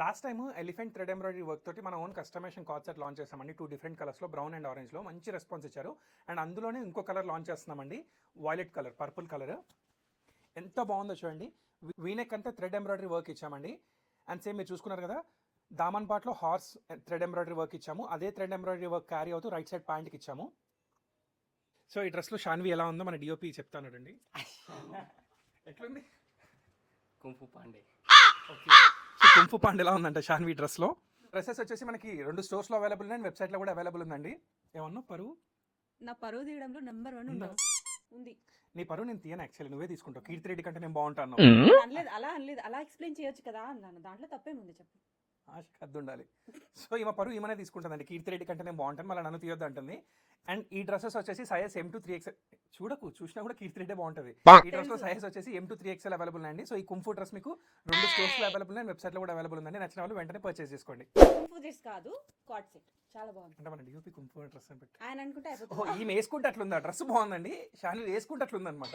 Last time elephant thread embroidery work తోటి మన own customization card set launch చేస్తామండి. 2 different కలర్స్లో, బ్రౌన్ అండ్ ఆరెంజ్లో మంచి రెస్పాన్స్ ఇచ్చారు. అండ్ అందులోనే ఇంకో కలర్ లాంచ్ చేస్తున్నామండి, వైలెట్ కలర్, పర్పుల్ కలర్. ఎంత బాగుందో చూడండి. వీనెక్ అంతా థ్రెడ్ ఎంబ్రాయిడరీ వర్క్ ఇచ్చామండి. అండ్ సేమ్ మీరు చూసుకున్నారు కదా, దామన్ పార్ట్లో హార్స్ థ్రెడ్ ఎంబ్రాయిడరీ వర్క్ ఇచ్చాము. అదే థ్రెడ్ ఎంబ్రాయిడరీ వర్క్ క్యారీ అవుతూ రైట్ సైడ్ ప్యాంట్కి ఇచ్చాము. సో ఈ డ్రెస్లో షాన్వి ఎలా ఉందో మన డిఓపి చెప్తాను అండి. ఎట్లుంది? Kung fu Pandey. Okay, so kung fu Pandey ఎలా ఉందంట షాన్వి డ్రెస్లో. డ్రెస్సెస్ వచ్చేసి మనకి 2 స్టోర్స్లో అవైలబుల్ ఉన్నాయి, వెబ్సైట్లో కూడా అవైలబుల్ ఉందండి. ఏమన్నా పరువు? నా పరువు తీయడంలో నెంబర్ 1 ఉంది. నీ పరువు నేను తీయను, యాక్చువల్లీ నువ్వే తీసుకుంటావు. కీర్తి రెడ్డి కంటే నేను బాగుంటాను. అనలేదు, అలా అనలేదు, అలా ఎక్స్ప్లెయిన్ చేయొచ్చు కదా అన్నాను. దాంట్లో తప్పేముంది చెప్పు. ఆశకి హద్దు ఉండాలి. సో ఈమె పరువు ఈమెనే తీసుకుంటుందండి. కీర్తి రెడ్డి కంటే నేను బాగుంటాను, మళ్ళీ నన్ను తీయొద్దు అంటుంది. అండ్ ఈ డ్రెస్సెస్ వచ్చేసి సైజ్ M to 3XL. చూసినా కూడా కీర్తి రెడ్డి బాగుంటుంది. ఈ డ్రెస్లో సైజ్ వచ్చేసి M to 3XL అవైలబుల్ అండి. సో ఈ కుంఫు డ్రెస్ మీకు 2 స్టోర్స్లో అవైలబుల్ అండ్ వెబ్సైట్లో కూడా అవైలబుల్ ఉందండి. నచ్చిన వాళ్ళు వెంటనే పర్చేస్ చేసుకోండి. కుంఫు డ్రెస్ కాదు, కార్డ్ సెట్ చాలా బాగుంది. అంటే మన డిఓపి కుంఫు డ్రెస్ అని పెట్టి ఆయన అనుకుంటే అయిపోతుంది. ఈమె వేసుకుంటే అట్లుందా? డ్రెస్ బాగుందండి, షాన్వి వేసుకుంటే అట్లుందనమాట.